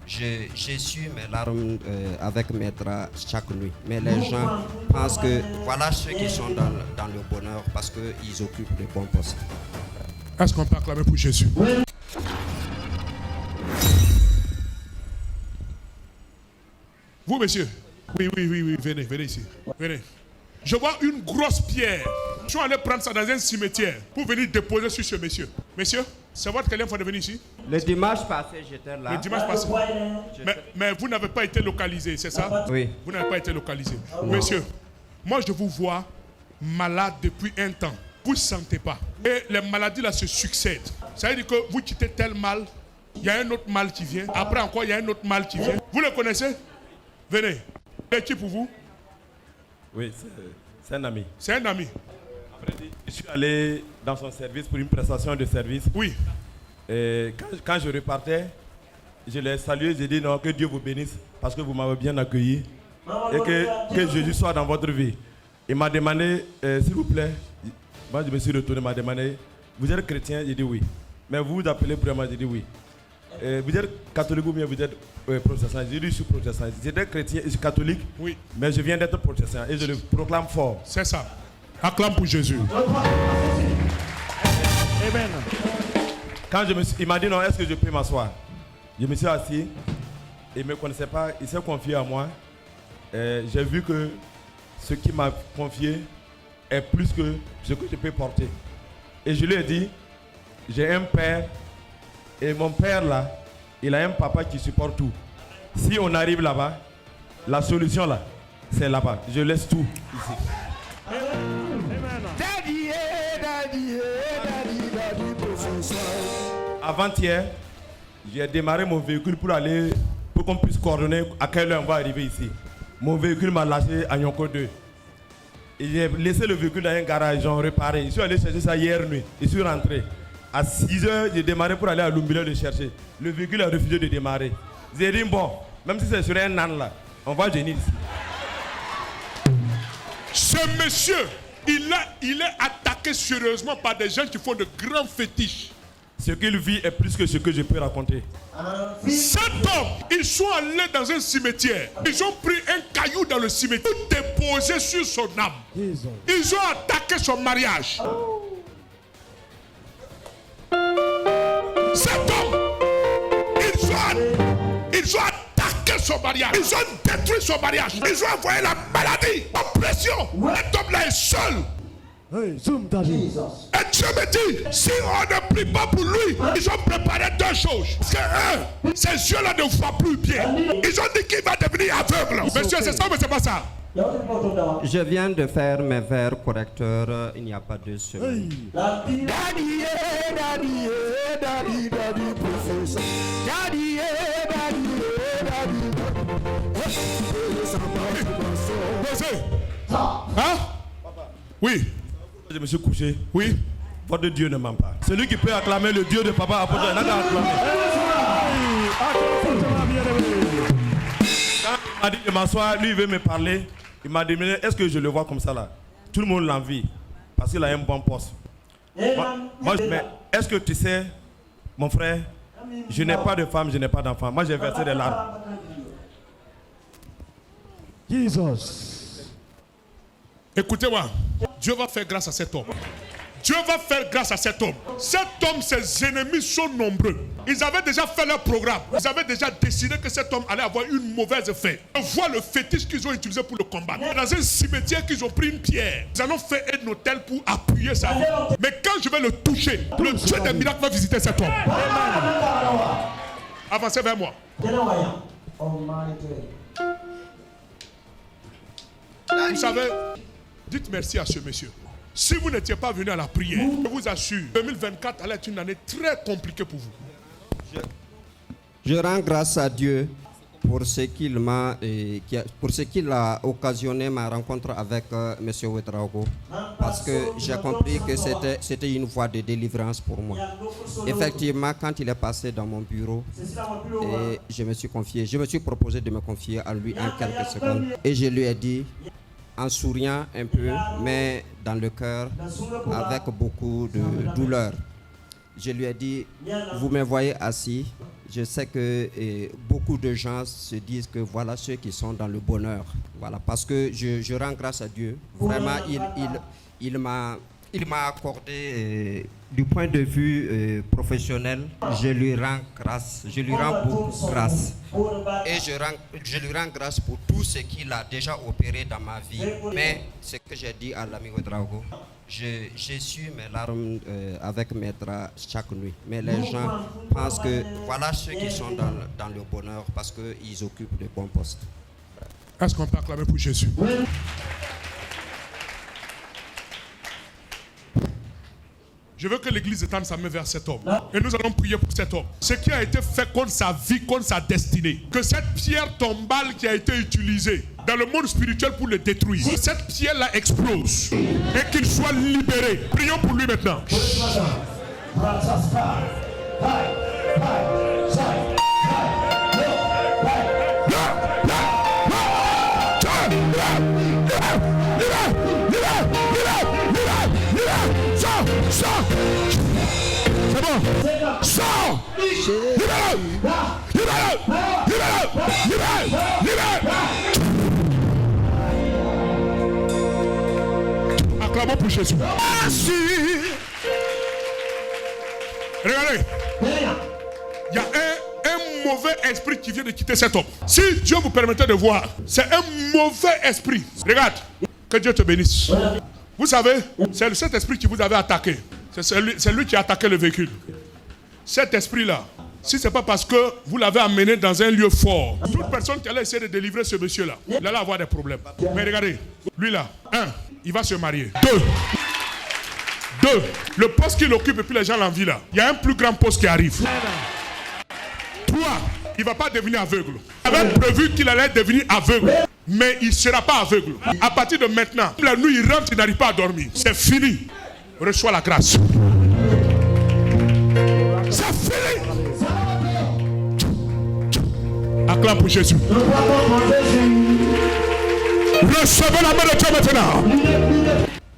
J'ai su mes larmes avec mes draps chaque nuit. Mais les gens pensent que voilà ceux qui sont dans le bonheur parce qu'ils occupent de bons postes. Est-ce qu'on peut acclamer pour Jésus? Vous, monsieur? Oui, venez ici. Venez. Je vois une grosse pierre. Je suis allé prendre ça dans un cimetière pour venir déposer sur ce monsieur. Monsieur, c'est votre quelle fois de venir ici? Le dimanche passé, j'étais là. Le dimanche passé. Mais vous n'avez pas été localisé, c'est ça? Oui. Vous n'avez pas été localisé. Monsieur, moi je vous vois malade depuis un temps. Vous ne sentez pas. Et les maladies là se succèdent. Ça veut dire que vous quittez tel mal, il y a un autre mal qui vient. Après encore, il y a un autre mal qui vient. Vous le connaissez? Venez. C'est qui pour vous? Oui, c'est un ami. C'est un ami. Je suis allé dans son service pour une prestation de service. Oui. Et quand je repartais, je l'ai salué, j'ai dit non, que Dieu vous bénisse parce que vous m'avez bien accueilli et que Jésus soit dans votre vie. Il m'a demandé, s'il vous plaît, moi je me suis retourné, il m'a demandé, vous êtes chrétien? J'ai dit oui. Mais vous vous appelez pour moi? J'ai dit oui. Vous êtes catholique ou bien vous êtes protestant? J'ai dit je suis protestant. J'étais chrétien, je suis catholique, oui. Mais je viens d'être protestant et je le proclame fort. C'est ça. Acclame pour Jésus. Amen. Quand il m'a dit non, est-ce que je peux m'asseoir? Je me suis assis. Il ne me connaissait pas, il s'est confié à moi. J'ai vu que ce qu'il m'a confié est plus que ce que je peux porter. Et je lui ai dit, j'ai un père. Et mon père là, il a un papa qui supporte tout. Si on arrive là-bas, la solution là, c'est là-bas. Je laisse tout ici. Avant-hier, j'ai démarré mon véhicule pour qu'on puisse coordonner à quelle heure on va arriver ici. Mon véhicule m'a lâché à Nyonko 2. Et j'ai laissé le véhicule dans un garage, j'ai réparé. Je suis allé chercher ça hier nuit. Je suis rentré. À 6 heures, j'ai démarré pour aller à Lumbila le chercher. Le véhicule a refusé de démarrer. J'ai dit bon, même si c'est sur un âne là, on va venir ici. Ce monsieur, il est attaqué sérieusement par des gens qui font de grands fétiches. Ce qu'il vit est plus que ce que je peux raconter. Cet homme, ils sont allés dans un cimetière. Ils ont pris un caillou dans le cimetière pour déposer sur son âme. Ils ont attaqué son mariage. Cet homme, ils ont attaqué son mariage. Ils ont détruit son mariage. Ils ont envoyé la maladie, l'oppression. Cet homme-là est seul. Et Dieu me dit, si on ne prie pas pour lui, ils ont préparé deux choses. Parce que ces yeux-là ne voient plus bien. Ils ont dit qu'il va devenir aveugle. Monsieur, c'est ça ou c'est pas ça? Je viens de faire mes verres correcteurs il n'y a pas 2 semaines. Hein? Oui. Je me suis couché. Oui. Votre Dieu ne ment pas. Celui qui peut acclamer le Dieu de papa apôtre, il n'a qu'à acclamer. Quand il m'a dit de m'asseoir, lui il veut me parler. Il m'a demandé est-ce que je le vois comme ça là? Tout le monde l'envie parce qu'il a un bon poste. Moi, mais est-ce que tu sais, mon frère, je n'ai pas de femme, je n'ai pas d'enfant. Moi j'ai versé des larmes. Jesus. Écoutez-moi, Dieu va faire grâce à cet homme. Dieu va faire grâce à cet homme. Cet homme, ses ennemis sont nombreux. Ils avaient déjà fait leur programme. Ils avaient déjà décidé que cet homme allait avoir une mauvaise fin. On voit le fétiche qu'ils ont utilisé pour le combattre. Dans un cimetière qu'ils ont pris une pierre. Ils allons faire un hôtel pour appuyer sa vie. Mais quand je vais le toucher, le Dieu des miracles va visiter cet homme. Avancez vers moi. Vous savez, dites merci à ce monsieur. Si vous n'étiez pas venu à la prière, je vous assure, 2024 allait être une année très compliquée pour vous. Je rends grâce à Dieu pour ce qu'il a occasionné ma rencontre avec M. Ouedraogo. Parce que j'ai compris que c'était une voie de délivrance pour moi. Effectivement, quand il est passé dans mon bureau, et je me suis confié, je me suis proposé de me confier à lui en quelques secondes. Et je lui ai dit, en souriant un peu, mais dans le cœur, avec beaucoup de douleur. Je lui ai dit, vous me voyez assis, je sais que beaucoup de gens se disent que voilà ceux qui sont dans le bonheur. Voilà, parce que je rends grâce à Dieu. Vraiment, il m'a accordé, du point de vue professionnel, je lui rends grâce, je lui rends beaucoup grâce. Et je lui rends grâce pour tout ce qu'il a déjà opéré dans ma vie. Mais ce que j'ai dit à l'ami Ouedraogo, j'essuie mes larmes avec mes draps chaque nuit. Mais les gens pensent que voilà ceux qui sont dans le bonheur parce qu'ils occupent de bons postes. Est-ce qu'on peut acclamer pour Jésus? Je veux que l'église étende sa main vers cet homme. Et nous allons prier pour cet homme. Ce qui a été fait contre sa vie, contre sa destinée. Que cette pierre tombale qui a été utilisée dans le monde spirituel pour le détruire, cette pierre-là explose. Et qu'il soit libéré. Prions pour lui maintenant. C'est bon. Sors. Libère-le. Acclamons pour Jésus. Merci. Regardez. Il y a un mauvais esprit qui vient de quitter cet homme. Si Dieu vous permettait de voir, c'est un mauvais esprit. Regarde. Que Dieu te bénisse. Vous savez, c'est cet esprit qui vous avait attaqué. C'est lui qui a attaqué le véhicule. Cet esprit-là, si ce n'est pas parce que vous l'avez amené dans un lieu fort, toute personne qui allait essayer de délivrer ce monsieur-là, il allait avoir des problèmes. Mais regardez, lui là, il va se marier. Deux, le poste qu'il occupe et puis les gens l'envient là, il y a un plus grand poste qui arrive. 3, il ne va pas devenir aveugle. Il avait prévu qu'il allait devenir aveugle. Mais il ne sera pas aveugle. À partir de maintenant, la nuit il rentre, il n'arrive pas à dormir. C'est fini. Reçois la grâce. C'est fini. Acclame pour Jésus. Recevez la main de Dieu maintenant.